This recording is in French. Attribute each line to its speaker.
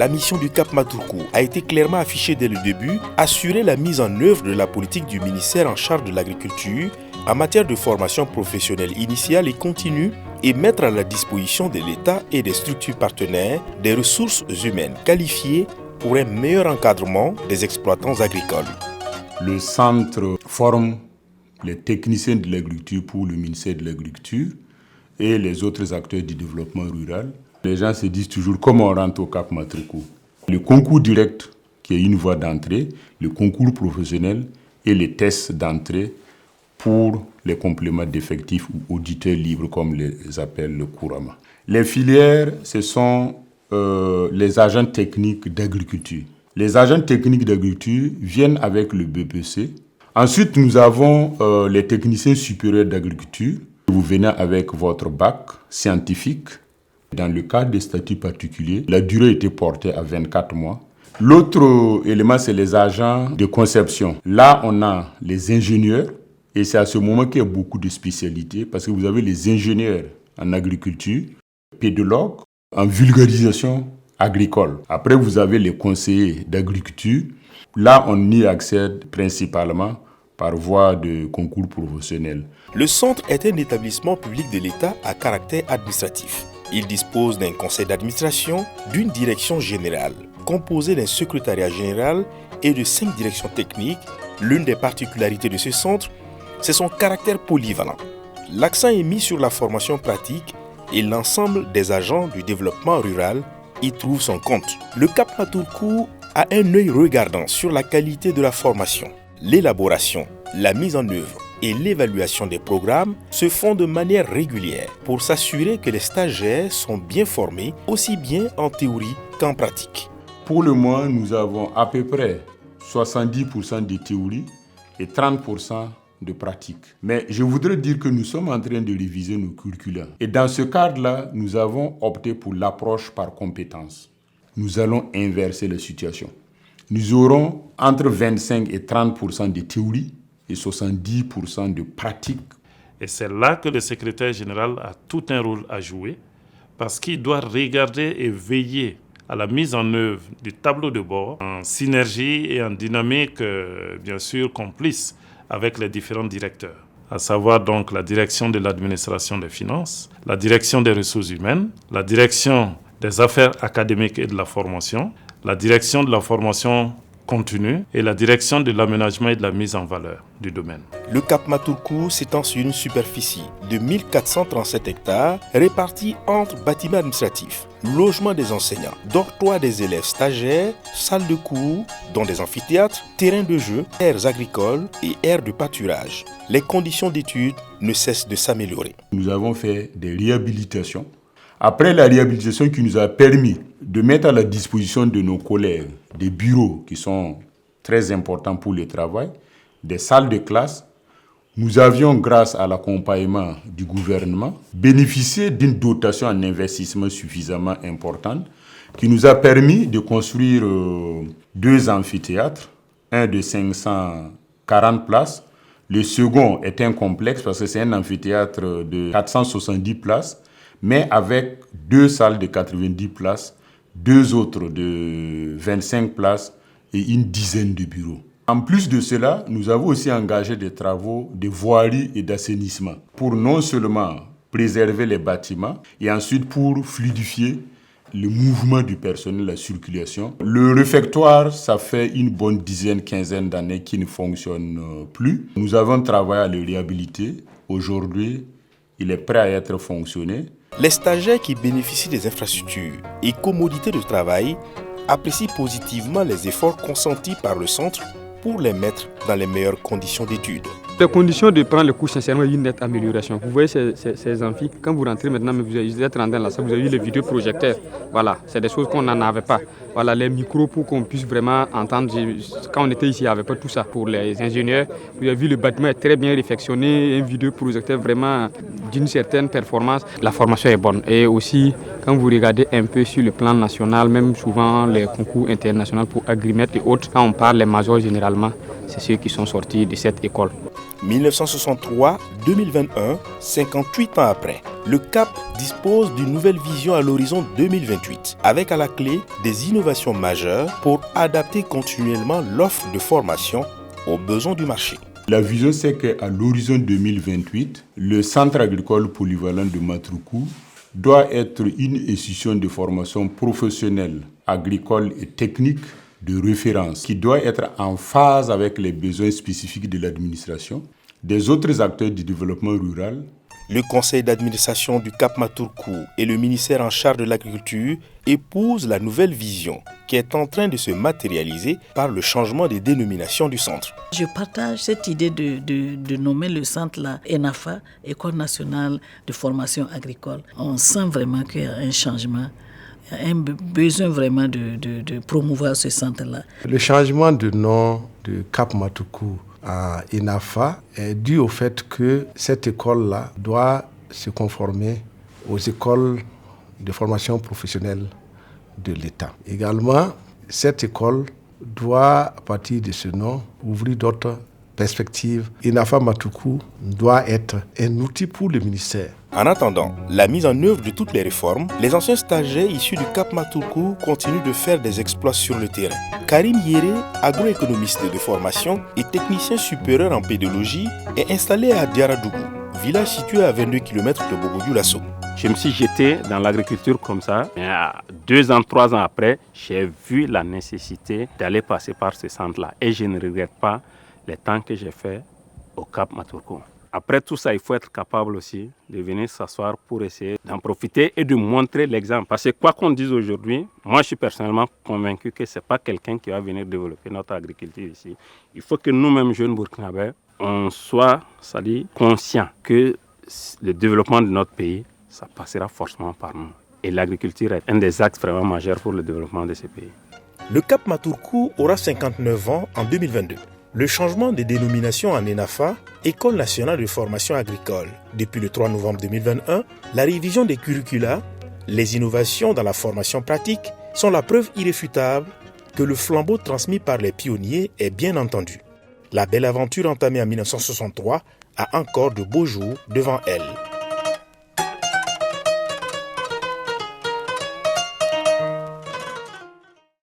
Speaker 1: La mission du Cap Maturku a été clairement affichée dès le début, assurer la mise en œuvre de la politique du ministère en charge de l'agriculture en matière de formation professionnelle initiale et continue et mettre à la disposition de l'État et des structures partenaires des ressources humaines qualifiées pour un meilleur encadrement des exploitants agricoles.
Speaker 2: Le centre forme les techniciens de l'agriculture pour le ministère de l'Agriculture et les autres acteurs du développement rural. Les gens se disent toujours comment on rentre au Cap Maturku. Le concours direct, qui est une voie d'entrée, le concours professionnel et les tests d'entrée pour les compléments d'effectifs ou auditeurs libres, comme les appelle couramment. Les filières, ce sont les agents techniques d'agriculture. Les agents techniques d'agriculture viennent avec le BPC. Ensuite, nous avons les techniciens supérieurs d'agriculture. Vous venez avec votre bac scientifique. Dans le cadre des statuts particuliers, la durée était portée à 24 mois. L'autre élément, c'est les agents de conception. Là, on a les ingénieurs. Et c'est à ce moment qu'il y a beaucoup de spécialités parce que vous avez les ingénieurs en agriculture, pédologues, en vulgarisation agricole. Après, vous avez les conseillers d'agriculture. Là, on y accède principalement par voie de concours professionnel.
Speaker 1: Le centre est un établissement public de l'État à caractère administratif. Il dispose d'un conseil d'administration, d'une direction générale, composée d'un secrétariat général et de 5 directions techniques. L'une des particularités de ce centre, c'est son caractère polyvalent. L'accent est mis sur la formation pratique et l'ensemble des agents du développement rural y trouve son compte. Le Cap Maturku a un œil regardant sur la qualité de la formation. L'élaboration, la mise en œuvre et l'évaluation des programmes se font de manière régulière pour s'assurer que les stagiaires sont bien formés, aussi bien en théorie qu'en pratique.
Speaker 2: Pour le moment, nous avons à peu près 70% de théorie et 30% de pratique. Mais je voudrais dire que nous sommes en train de réviser nos curricula. Et dans ce cadre-là, nous avons opté pour l'approche par compétences. Nous allons inverser la situation. Nous aurons entre 25 et 30% de théorie et 70% de pratique.
Speaker 3: Et c'est là que le secrétaire général a tout un rôle à jouer parce qu'il doit regarder et veiller à la mise en œuvre du tableau de bord en synergie et en dynamique, bien sûr, complice avec les différents directeurs, à savoir donc la direction de l'administration des finances, la direction des ressources humaines, la direction des affaires académiques et de la formation, la direction de la formation continue et la direction de l'aménagement et de la mise en valeur du domaine.
Speaker 1: Le Cap Maturku s'étend sur une superficie de 1437 hectares répartis entre bâtiments administratifs, logement des enseignants, dortoirs des élèves stagiaires, salles de cours, dont des amphithéâtres, terrains de jeu, aires agricoles et aires de pâturage. Les conditions d'études ne cessent de s'améliorer.
Speaker 2: Nous avons fait des réhabilitations. Après la réhabilitation qui nous a permis de mettre à la disposition de nos collègues des bureaux qui sont très importants pour le travail, des salles de classe, nous avions, grâce à l'accompagnement du gouvernement, bénéficié d'une dotation en investissement suffisamment importante qui nous a permis de construire 2 amphithéâtres, un de 540 places. Le second est un complexe parce que c'est un amphithéâtre de 470 places, mais avec 2 salles de 90 places, 2 autres de 25 places et une dizaine de bureaux. En plus de cela, nous avons aussi engagé des travaux de voirie et d'assainissement pour non seulement préserver les bâtiments et ensuite pour fluidifier le mouvement du personnel, la circulation. Le réfectoire, ça fait une bonne dizaine, quinzaine d'années qu'il ne fonctionne plus. Nous avons travaillé à le réhabiliter. Aujourd'hui, il est prêt à être fonctionné.
Speaker 1: Les stagiaires qui bénéficient des infrastructures et commodités de travail apprécient positivement les efforts consentis par le centre pour les mettre dans les meilleures conditions d'études.
Speaker 4: Les conditions de prendre le cours, sincèrement, il y a une nette amélioration. Vous voyez ces amphis, quand vous rentrez maintenant, vous êtes rentré dans la salle, vous avez vu les vidéoprojecteurs. Voilà, c'est des choses qu'on n'en avait pas. Voilà, les micros pour qu'on puisse vraiment entendre. Quand on était ici, il n'y avait pas tout ça. Pour les ingénieurs, vous avez vu le bâtiment est très bien réfectionné, un vidéoprojecteur vraiment d'une certaine performance. La formation est bonne. Et aussi, quand vous regardez un peu sur le plan national, même souvent les concours internationaux pour Agrimet et autres, quand on parle les majors généralement, c'est ceux qui sont sortis de cette école.
Speaker 1: 1963-2021, 58 ans après, le CAP dispose d'une nouvelle vision à l'horizon 2028, avec à la clé des innovations majeures pour adapter continuellement l'offre de formation aux besoins du marché.
Speaker 2: La vision, c'est qu'à l'horizon 2028, le centre agricole polyvalent de Matruku doit être une institution de formation professionnelle, agricole et technique de référence qui doit être en phase avec les besoins spécifiques de l'administration, des autres acteurs du développement rural.
Speaker 1: Le conseil d'administration du Cap Matruku et le ministère en charge de l'agriculture épousent la nouvelle vision qui est en train de se matérialiser par le changement des dénominations du centre.
Speaker 5: Je partage cette idée de nommer le centre là ENAFA, École nationale de formation agricole. On sent vraiment qu'il y a un changement. Il y a un besoin vraiment de promouvoir ce centre-là.
Speaker 6: Le changement de nom de Cap Matruku à ENAFA est dû au fait que cette école-là doit se conformer aux écoles de formation professionnelle de l'État. Également, cette école doit, à partir de ce nom, ouvrir d'autres perspectives. ENAFA Matruku doit être un outil pour le ministère.
Speaker 1: En attendant la mise en œuvre de toutes les réformes, les anciens stagiaires issus du Cap Matruku continuent de faire des exploits sur le terrain. Karim Yéré, agroéconomiste de formation et technicien supérieur en pédologie, est installé à Diaradougou, village situé à 22 km de Bobo-Dioulasso.
Speaker 7: Je me suis jeté dans l'agriculture comme ça. Mais 2 ans, 3 ans après, j'ai vu la nécessité d'aller passer par ce centre-là. Et je ne regrette pas le temps que j'ai fait au Cap Matruku. Après tout ça, il faut être capable aussi de venir s'asseoir pour essayer d'en profiter et de montrer l'exemple. Parce que quoi qu'on dise aujourd'hui, moi je suis personnellement convaincu que ce n'est pas quelqu'un qui va venir développer notre agriculture ici. Il faut que nous-mêmes, jeunes burkinabés, on soit conscients que le développement de notre pays, ça passera forcément par nous. Et l'agriculture est un des axes vraiment majeurs pour le développement de ce pays.
Speaker 1: Le Cap Matruku aura 59 ans en 2022. Le changement de dénomination en ENAFA, École nationale de formation agricole, depuis le 3 novembre 2021, la révision des curricula, les innovations dans la formation pratique sont la preuve irréfutable que le flambeau transmis par les pionniers est bien entendu. La belle aventure entamée en 1963 a encore de beaux jours devant elle.